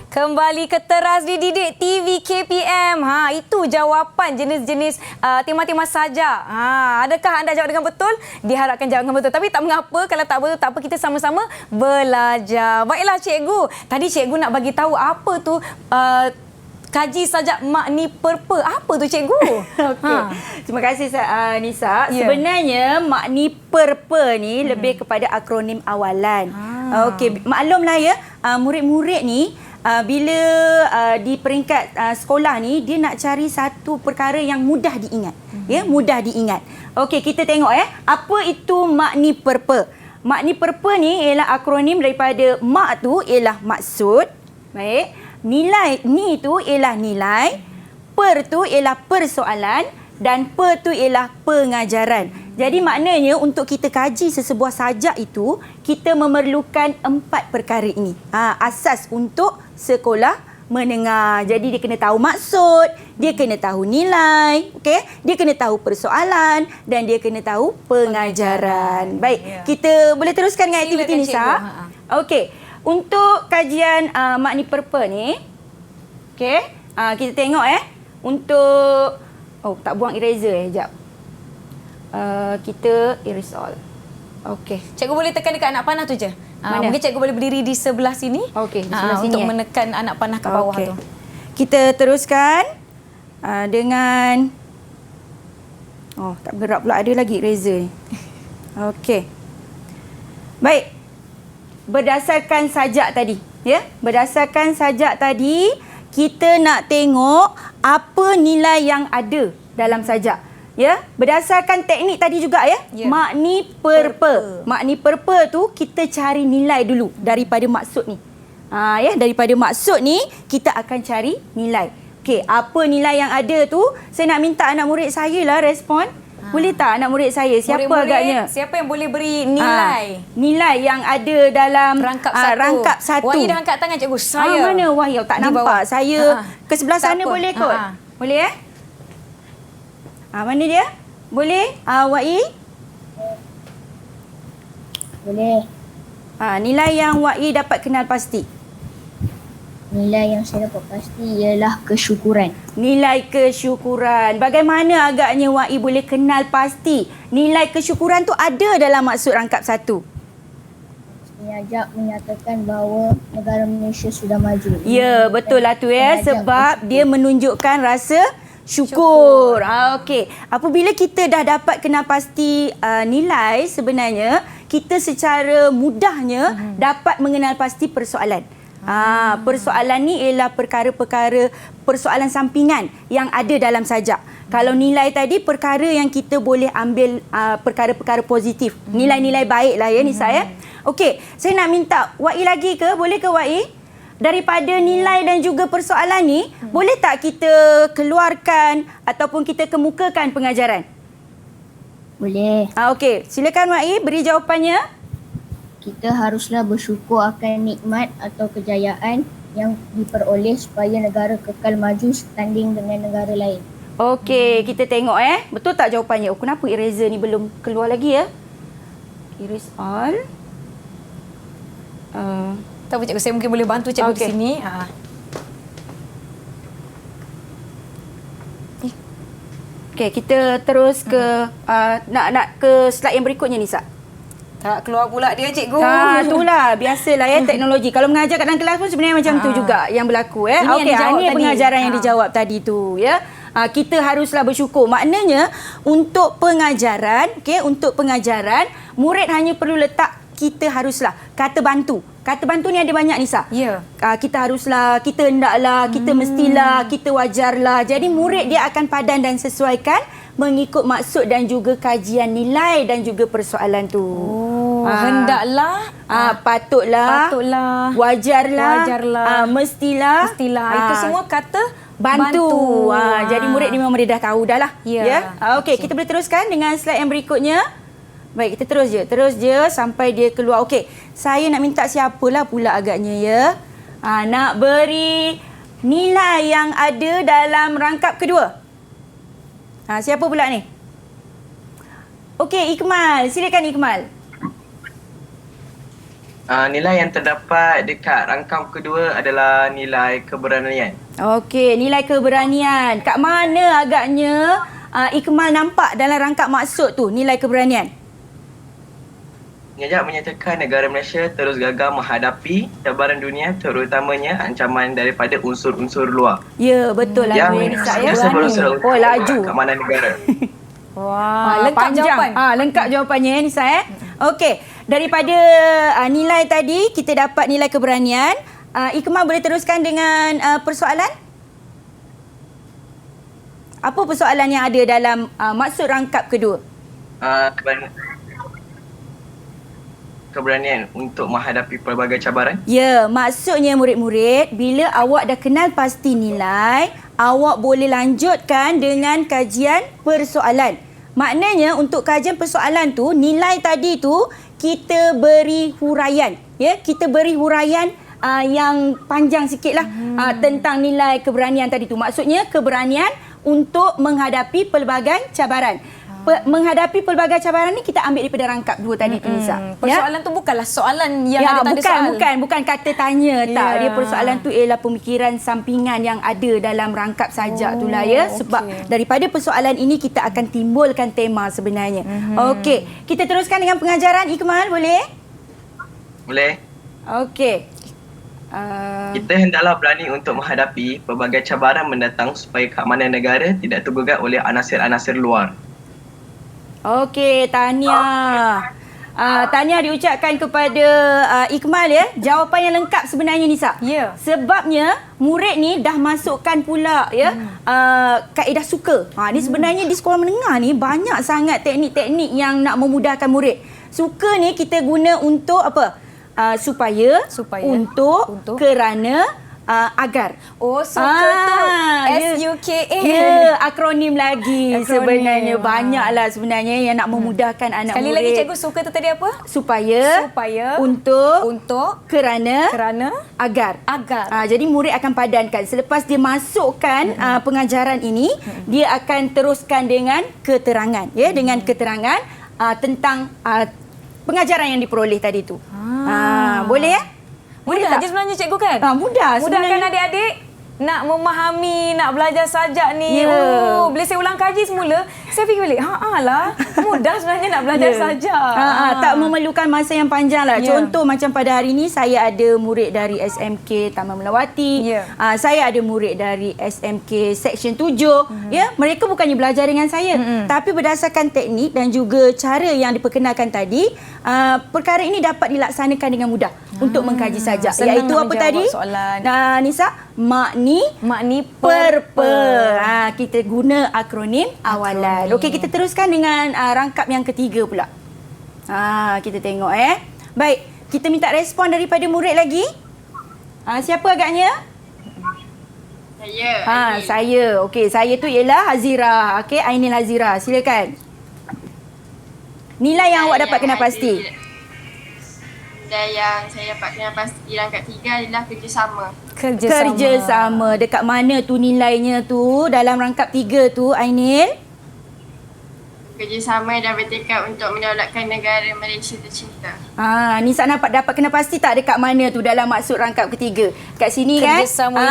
Kembali ke teras di Didik TV KPM. Itu jawapan jenis-jenis tema-tema sajak. Adakah anda jawab dengan betul? Diharapkan jawab dengan betul. Tapi tak mengapa, kalau tak betul tak apa, kita sama-sama belajar. Baiklah cikgu. Tadi cikgu nak bagi tahu apa tu kaji sajak makni perpa. Apa tu cikgu? Okey. Terima kasih Nisa. Sebenarnya makni perpa ni lebih kepada akronim awalan. Okey, maklumlah ya, murid-murid ni bila di peringkat sekolah ni dia nak cari satu perkara yang mudah diingat. Ya, mudah diingat. Okey, kita tengok apa itu makni perpa. Makni perpa ni ialah akronim daripada mak tu ialah maksud. Baik. Nilai ni tu ialah nilai, per tu ialah persoalan dan pe tu ialah pengajaran. Jadi maknanya untuk kita kaji sesebuah sajak itu, kita memerlukan 4 perkara ini. Asas untuk sekolah menengah. Jadi dia kena tahu maksud, dia kena tahu nilai, okey, dia kena tahu persoalan dan dia kena tahu pengajaran. Baik, kita boleh teruskan dengan aktiviti Nisa. Okey. Untuk kajian makni perpa ni, okey, kita tengok untuk tak buang eraser sekejap. Kita erase all. Okey. Cikgu boleh tekan dekat anak panah tu je. Mungkin cikgu boleh berdiri di sebelah sini. Okey, di sebelah sini untuk menekan anak panah kat bawah tu. Kita teruskan dengan tak bergerak pula, ada lagi eraser ni. Okey. Baik. Berdasarkan sajak tadi, ya. Berdasarkan sajak tadi, kita nak tengok apa nilai yang ada dalam sajak. Ya, berdasarkan teknik tadi juga ya. Makni perpa. Makni perpa tu kita cari nilai dulu daripada maksud ni. Daripada maksud ni kita akan cari nilai. Okey, apa nilai yang ada tu? Saya nak minta anak murid saya lah respon. Boleh tak anak murid saya? Siapa agaknya? Siapa yang boleh beri nilai? Nilai yang ada dalam rangkap satu. Wahyu dah angkat tangan cikgu. Saya. Mana Wahyu? Tak nampak. Saya ke sebelah sana apa. boleh kot? Boleh Mana dia? Boleh? Wahyu? Boleh. Nilai yang Wak I dapat kenal pasti. Nilai yang saya dapat pasti ialah kesyukuran. Nilai kesyukuran. Bagaimana agaknya Wak I boleh kenal pasti nilai kesyukuran tu ada dalam maksud rangkap 1? Mengajak menyatakan bahawa negara Malaysia sudah maju. Ya, betul lah tu ya. Mengajak Sebab bersyukur. dia menunjukkan rasa syukur. Okey. Apabila kita dah dapat kenal pasti nilai, sebenarnya kita secara mudahnya dapat mengenal pasti persoalan. Persoalan ni ialah persoalan sampingan yang ada dalam sajak. Kalau nilai tadi perkara yang kita boleh ambil perkara-perkara positif. Nilai-nilai baik lah ya Nisa ya. Okey, saya nak minta Wak I lagi ke? Boleh ke Wak I? Daripada nilai dan juga persoalan ni, boleh tak kita keluarkan ataupun kita kemukakan pengajaran? Boleh. Okey, silakan Wak I beri jawapannya. Kita haruslah bersyukur akan nikmat atau kejayaan yang diperoleh supaya negara kekal maju setanding dengan negara lain. Okey, kita tengok betul tak jawapannya? Kenapa eraser ni belum keluar lagi ya? Erase all. Tak apa cikgu, saya mungkin boleh bantu cikgu di sini. Okey, kita terus ke nak ke slide yang berikutnya Nisa. Tak keluar pula dia cikgu. Itulah biasalah ya teknologi. Kalau mengajar kat dalam kelas pun sebenarnya macam tu juga yang berlaku Ini yang dijawab ini tadi. pengajaran yang dijawab tadi tu ya. Kita haruslah bersyukur. Maknanya untuk pengajaran, untuk pengajaran murid hanya perlu letak kita haruslah kata bantu. Kata bantu ni ada banyak Nisa. Ya. Kita haruslah, kita hendaklah, kita mestilah, kita wajarlah. Jadi murid dia akan padan dan sesuaikan mengikut maksud dan juga kajian nilai dan juga persoalan tu. Hendaklah, patutlah, wajarlah, mestilah. Itu semua kata bantu. Jadi murid ni memang dia dah tahu dah lah. Ya. Okey, kita boleh teruskan dengan slide yang berikutnya. Baik, kita terus je sampai dia keluar. Okey, saya nak minta siapalah pula agaknya ya. Nak beri nilai yang ada dalam rangkap kedua. Siapa pula ni? Okey, Ikmal. Silakan Ikmal. Nilai yang terdapat dekat rangkap kedua adalah nilai keberanian. Okey, nilai keberanian. Kat mana agaknya Ikmal nampak dalam rangkap maksud tu nilai keberanian? Mengajak menyatakan negara Malaysia terus gagah menghadapi cabaran dunia, terutamanya ancaman daripada unsur-unsur luar. Ya, betul lah. Yang berusaha untuk laju keamanan negara. Wah, lengkap jawapan. Lengkap jawapannya Nisa Okey, daripada nilai tadi kita dapat nilai keberanian. Ikmal boleh teruskan dengan persoalan? Apa persoalan yang ada dalam maksud rangkap kedua? Keberanian untuk menghadapi pelbagai cabaran. Ya, maksudnya murid-murid, bila awak dah kenal pasti nilai, awak boleh lanjutkan dengan kajian persoalan. Maknanya untuk kajian persoalan tu, nilai tadi tu kita beri huraian. Ya, kita beri huraian yang panjang sikitlah tentang nilai keberanian tadi tu. Maksudnya keberanian untuk menghadapi pelbagai cabaran. Menghadapi pelbagai cabaran ni kita ambil daripada rangkap dua tadi tu Nisa. Persoalan tu bukanlah soalan yang ada tanda soal. Bukan kata tanya tak. Dia persoalan tu ialah pemikiran sampingan yang ada dalam rangkap sajak tu lah ya. Sebab daripada persoalan ini kita akan timbulkan tema sebenarnya. Okey, kita teruskan dengan pengajaran Ikmal boleh? Boleh. Okey. Kita hendaklah berani untuk menghadapi pelbagai cabaran mendatang supaya keamanan negara tidak tergugat oleh anasir-anasir luar. Okey, tahniah. Tahniah diucapkan kepada Ikmal ya. Jawapan yang lengkap sebenarnya Nisa. Ya. Sebabnya murid ni dah masukkan pula ya kaedah suka. Ni sebenarnya di sekolah menengah ni banyak sangat teknik-teknik yang nak memudahkan murid. Suka ni kita guna untuk apa? Supaya, untuk, kerana, agar. Suka tu SUKA. Ya, akronim lagi sebenarnya. Banyaklah sebenarnya yang nak memudahkan anak Sekali murid. lagi cikgu, suka tu tadi apa? Supaya, untuk, kerana, agar. Jadi murid akan padankan. Selepas dia masukkan pengajaran ini, dia akan teruskan dengan keterangan. Ya, dengan keterangan tentang pengajaran yang diperoleh tadi tu. Boleh ya? Mudah je sebenarnya cikgu kan? Mudah sebenarnya. Mudahkan adik-adik nak memahami, nak belajar sajak ni. Bila saya ulang kaji semula, saya fikir balik, lah, mudah sebenarnya nak belajar sajak. Tak memerlukan masa yang panjang lah. Contoh macam pada hari ni, saya ada murid dari SMK Taman Melawati. Saya ada murid dari SMK Seksyen 7. Mereka bukannya belajar dengan saya. Tapi berdasarkan teknik dan juga cara yang diperkenalkan tadi, perkara ini dapat dilaksanakan dengan mudah untuk mengkaji sajak. Iaitu apa tadi? Nisa? Makni perpa. Kita guna akronim awalan. Okey, kita teruskan dengan rangkap yang ketiga pula. Kita tengok Baik, kita minta respon daripada murid lagi. Siapa agaknya? Saya. Okey, saya tu ialah Hazira. Okey, Ainil Hazira. Silakan. Nilai yang awak dapat kena pasti. Dan yang saya dapat kena pasti rangkap 3 adalah kerjasama. Kerjasama. Dekat mana tu nilainya tu dalam rangkap 3 tu, Ainil? Kerjasama dan bertekad untuk mendaulatkan negara Malaysia tercinta. Nisa dapat kena pasti tak dekat mana tu dalam maksud rangkap ketiga? Kat sini kan? Kerjasama,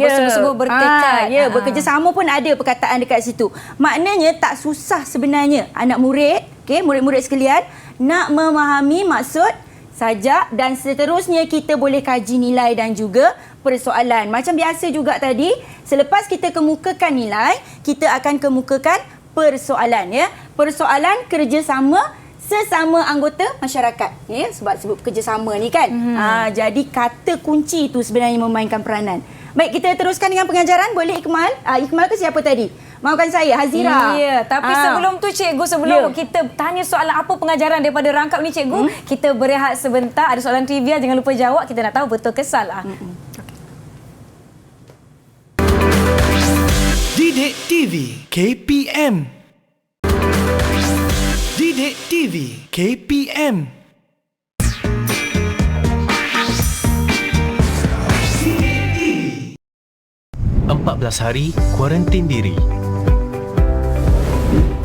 bersungguh-sungguh bertekad. Bekerjasama pun ada perkataan dekat situ. Maknanya tak susah sebenarnya anak murid, murid-murid sekalian, nak memahami maksud sajak dan seterusnya kita boleh kaji nilai dan juga persoalan. Macam biasa juga tadi, selepas kita kemukakan nilai, kita akan kemukakan persoalan. Persoalan kerjasama sesama anggota masyarakat. Sebab sebut kerjasama ni kan. Jadi kata kunci itu sebenarnya memainkan peranan. Baik, kita teruskan dengan pengajaran. Boleh Ikmal? Ikmal ke siapa tadi? Maafkan saya, Hazira. Tapi sebelum tu cikgu, sebelum kita tanya soalan apa pengajaran daripada rangkap ni cikgu, kita berehat sebentar. Ada soalan trivia, jangan lupa jawab. Kita nak tahu betul ke salah. Didik TV KPM. Didik TV KPM. 14 hari kuarantin diri.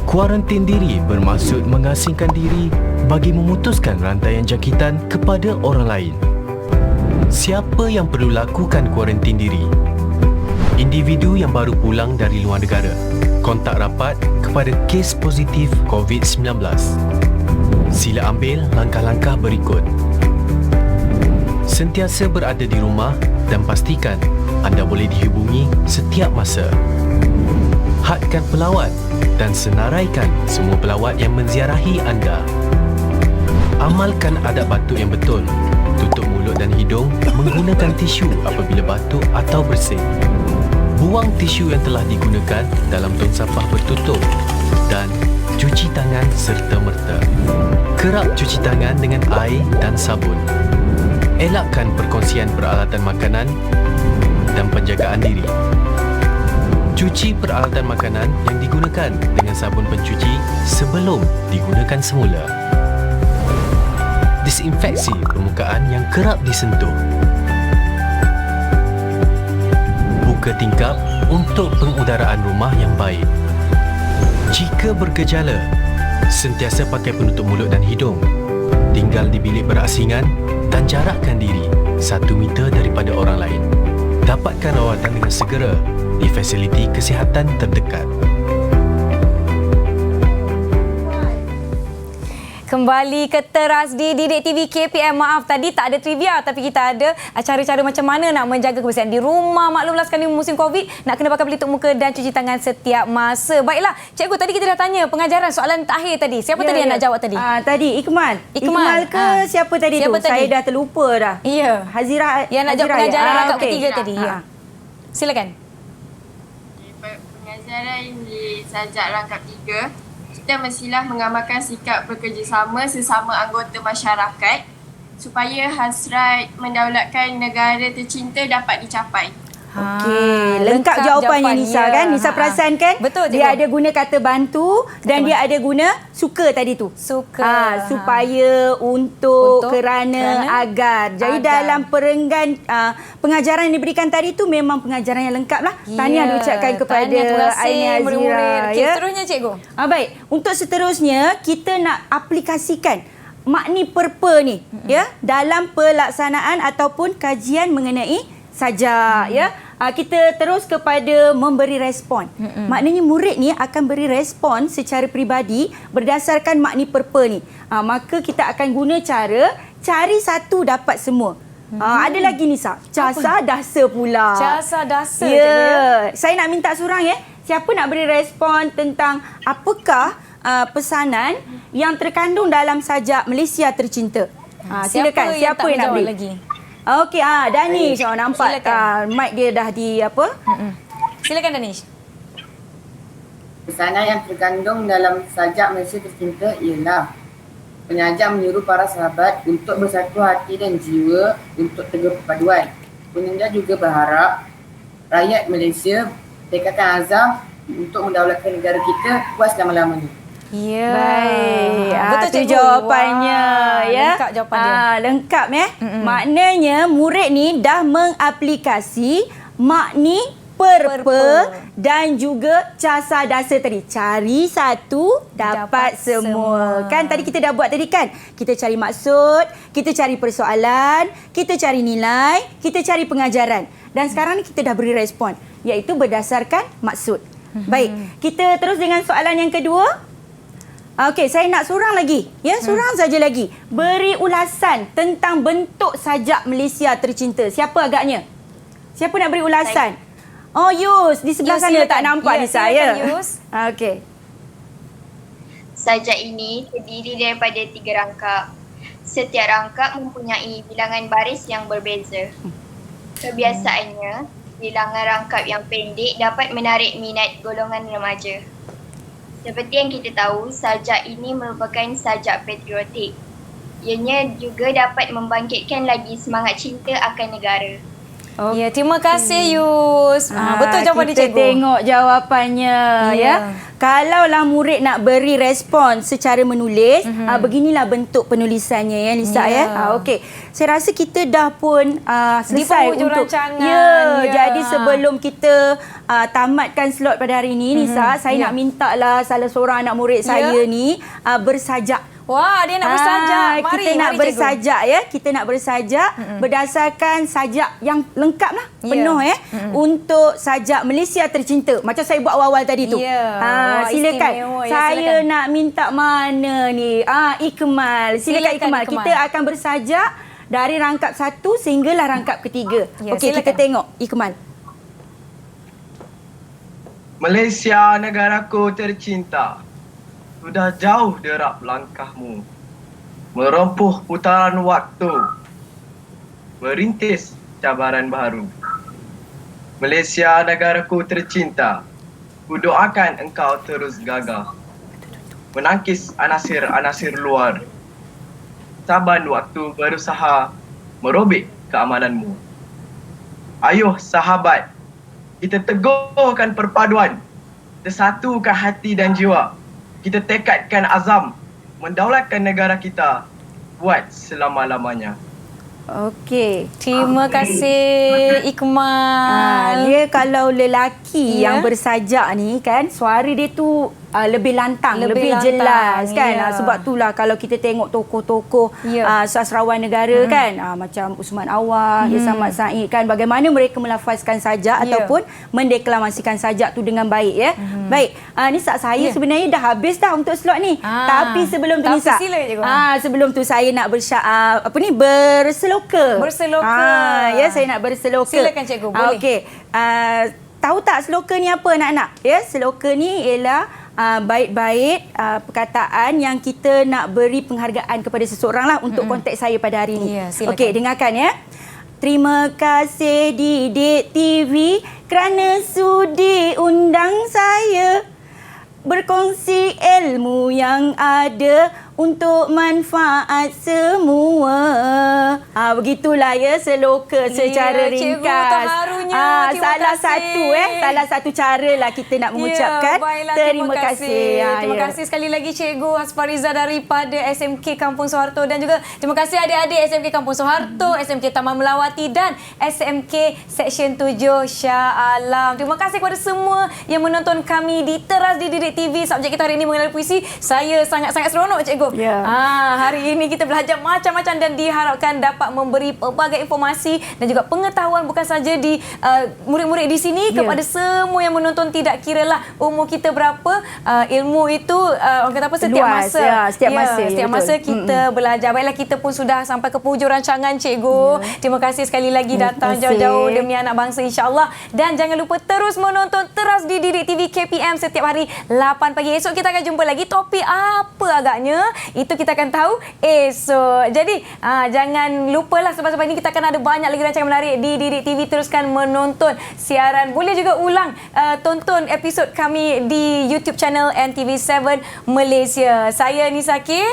Kuarantin diri bermaksud mengasingkan diri bagi memutuskan rantaian jangkitan kepada orang lain. Siapa yang perlu lakukan kuarantin diri? Individu yang baru pulang dari luar negara, kontak rapat kepada kes positif COVID-19. Sila ambil langkah-langkah berikut. Sentiasa berada di rumah dan pastikan anda boleh dihubungi setiap masa. Hadkan pelawat dan senaraikan semua pelawat yang menziarahi anda. Amalkan adab batuk yang betul. Tutup mulut dan hidung menggunakan tisu apabila batuk atau bersin. Buang tisu yang telah digunakan dalam tong sampah bertutup dan cuci tangan serta-merta. Kerap cuci tangan dengan air dan sabun. Elakkan perkongsian peralatan makanan dan penjagaan diri. Cuci peralatan makanan yang digunakan dengan sabun pencuci sebelum digunakan semula. Disinfeksi permukaan yang kerap disentuh. Buka tingkap untuk pengudaraan rumah yang baik. Jika bergejala, sentiasa pakai penutup mulut dan hidung. Tinggal di bilik berasingan dan jarakkan diri 1 meter daripada orang lain. Dapatkan rawatan dengan segera di fasiliti kesihatan terdekat. Kembali ke teras di Didik TV KPM. Maaf, tadi tak ada trivia tapi kita ada cara-cara macam mana nak menjaga kebersihan di rumah. Maklumlah sekarang ni musim COVID, nak kena pakai pelitup muka dan cuci tangan setiap masa. Baiklah, cikgu, tadi kita dah tanya pengajaran soalan terakhir tadi. Siapa tadi yang nak jawab tadi? Tadi Ikmal. Ikmal ke siapa tadi tu? Saya dah terlupa dah. Ya. Hazira yang nak jawab pengajaran rangkap ketiga tadi. Silakan. Pengajaran di sajak rangkap 3, kita mestilah mengamalkan sikap bekerjasama sesama anggota masyarakat supaya hasrat mendaulatkan negara tercinta dapat dicapai. Okey, lengkap jawapannya Nisa kan? Nisa perasan kan? Betul, dia ada guna kata bantu dan dia ada guna suka tadi tu. Suka. Supaya, untuk, kerana, agar. Jadi dalam perenggan pengajaran yang diberikan tadi tu memang pengajaran yang lengkap lah. Tahniah diucapkan kepada Ainil Hazira. Seterusnya cikgu. Baik, untuk seterusnya kita nak aplikasikan makni perpa ni ya dalam pelaksanaan ataupun kajian mengenai sajak ya. Kita terus kepada memberi respon. Maknanya murid ni akan beri respon secara peribadi berdasarkan makni perpa ni. Maka kita akan guna cara cari satu dapat semua. Ada lagi ni casa dasa pula. Casa dasa. Ya. Saya nak minta seorang ya. Siapa nak beri respon tentang apakah pesanan yang terkandung dalam sajak Malaysia Tercinta? Silakan. Siapa yang nak beri? Lagi? Okey, Danish. Nampak mic dia dah di apa? Silakan Danish. Pesanan yang terkandung dalam sajak Malaysia Tercinta ialah penyaja menyuruh para sahabat untuk bersatu hati dan jiwa untuk teguh perpaduan. Penyaja juga berharap rakyat Malaysia tekadkan azam untuk mendaulatkan negara kita kuat selama-lamanya. Ya. Baik. Betul tu jawapannya. Ya. Lengkap jawapan dia. Lengkap ya. Maknanya murid ni dah mengaplikasi makni perpa dan juga casa dasa tadi. Cari satu, dapat semua. Kan tadi kita dah buat tadi kan? Kita cari maksud, kita cari persoalan, kita cari nilai, kita cari pengajaran. Dan sekarang ni kita dah beri respon, iaitu berdasarkan maksud. Baik, kita terus dengan soalan yang kedua. Okey, saya nak seorang lagi. Ya, seorang saja lagi. Beri ulasan tentang bentuk sajak Malaysia Tercinta. Siapa agaknya? Siapa nak beri ulasan? Oh, Yus. Di sebelah sana tak nampak ni saya. Yus. Okey. Sajak ini terdiri daripada 3 rangkap. Setiap rangkap mempunyai bilangan baris yang berbeza. Kebiasaannya, bilangan rangkap yang pendek dapat menarik minat golongan remaja. Seperti yang kita tahu, sajak ini merupakan sajak patriotik. Ianya juga dapat membangkitkan lagi semangat cinta akan negara. Ya, terima kasih Yus. Betul jawapan dia, Cikgu. Kita tengok jawapannya ya. Kalaulah murid nak beri respon secara menulis, beginilah bentuk penulisannya ya Lisa ya. Okey. Saya rasa kita dah pun selesai di untuk rancangan. Jadi sebelum kita tamatkan slot pada hari ini Lisa, saya nak mintalah salah seorang anak murid saya ni bersajak. Wah, dia nak bersajak. Mari, kita nak bersajak ya. Kita nak bersajak berdasarkan sajak yang lengkap lah, penuh ya. Untuk sajak Malaysia Tercinta. Macam saya buat awal-awal tadi tu. Silakan. Saya nak minta mana ni? Ikmal. Silakan Ikmal. Kita akan bersajak dari rangkap 1 sehinggalah rangkap ketiga. Okey, kita tengok Ikmal. Malaysia negaraku tercinta. Sudah jauh derap langkahmu, merempuh putaran waktu, merintis cabaran baru. Malaysia negaraku tercinta, kudoakan engkau terus gagah, menangkis anasir-anasir luar. Saban waktu berusaha merobek keamananmu. Ayuh sahabat, kita teguhkan perpaduan, tersatukan hati dan jiwa. Kita tekadkan azam mendaulatkan negara kita buat selama-lamanya. Okey. Terima kasih Ikmal. Dia kalau lelaki yang bersajak ni kan, suara dia tu lebih lantang, lebih jelas kan. Sebab itulah kalau kita tengok tokoh-tokoh sastrawan negara kan, macam Usman Awar, Samad Said kan, bagaimana mereka melafazkan sajak ataupun mendeklamasikan sajak tu dengan baik ya. Baik, Nisa, saya sebenarnya dah habis dah untuk slot ni. Tapi sebelum tu Nisa, sebelum tu saya nak berseloka. Ya, saya nak berseloka. Silakan Cikgu, boleh. Okey. Tahu tak seloka ni apa anak-anak? Ya, seloka ni ialah bait-bait perkataan yang kita nak beri penghargaan kepada seseorang lah untuk konteks saya pada hari ini. Okey, dengarkan ya. Terima kasih Didik TV kerana sudi undang saya berkongsi ilmu yang ada untuk manfaat semua. Begitulah ya seloka secara ringkas. Terharunya. Salah satu cara lah kita nak mengucapkan terima kasih. Terima kasih sekali lagi Cikgu Hasfariza daripada SMK Kampung Soeharto, dan juga terima kasih adik-adik SMK Kampung Soeharto, SMK Taman Melawati dan SMK Seksyen 7 Shah Alam. Terima kasih kepada semua yang menonton kami di Teras di Didik TV. Subjek kita hari ini mengenai puisi. Saya sangat-sangat seronok Cikgu cikgu. Hari ini kita belajar macam-macam dan diharapkan dapat memberi pelbagai informasi dan juga pengetahuan bukan saja di murid-murid di sini kepada semua yang menonton, tidak kiralah umur kita berapa. Ilmu itu orang kata apa, setiap Luas, masa. setiap masa Kita belajar. Baiklah, kita pun sudah sampai ke hujung rancangan cikgu. Terima kasih sekali lagi datang jauh-jauh demi anak bangsa, insya-Allah. Dan jangan lupa terus menonton teras di Didik TV KPM setiap hari 8 pagi. Esok kita akan jumpa lagi. Topik apa agaknya itu kita akan tahu esok. Jadi jangan lupalah, sebab ini kita akan ada banyak lagi rancangan menarik di Didik TV. Teruskan menonton siaran. Boleh juga ulang tonton episod kami di YouTube channel NTV7 Malaysia. Saya Nisa Kim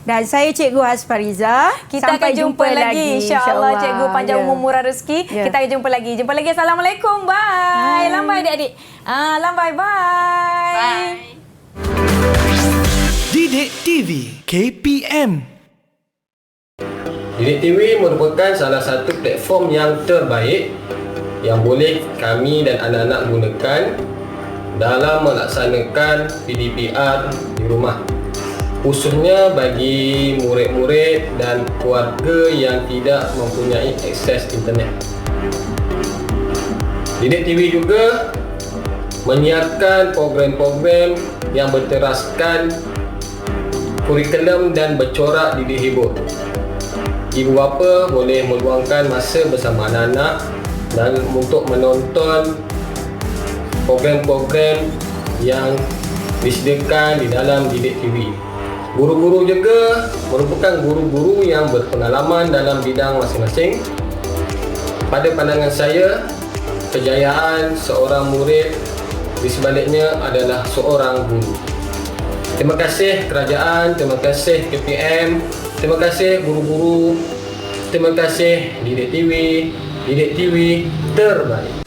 dan saya Cikgu Hasfariza. Kita akan jumpa lagi, insya-Allah. Cikgu panjang umur, murah rezeki. Kita akan jumpa lagi. Assalamualaikum. Bye. Lambai adik-adik. Lambai. Bye. Didik TV KPM. Didik TV merupakan salah satu platform yang terbaik yang boleh kami dan anak-anak gunakan dalam melaksanakan PDPR di rumah, khususnya bagi murid-murid dan keluarga yang tidak mempunyai akses internet. Didik TV juga menyiarkan program-program yang berteraskan kurikulum dan bercorak didik hibur. Ibu bapa boleh meluangkan masa bersama anak-anak dan untuk menonton program-program yang disediakan di dalam Didik TV. Guru-guru juga merupakan guru-guru yang berpengalaman dalam bidang masing-masing. Pada pandangan saya, kejayaan seorang murid di sebaliknya adalah seorang guru. Terima kasih kerajaan, terima kasih KPM, terima kasih guru-guru, terima kasih Didik TV terbaik.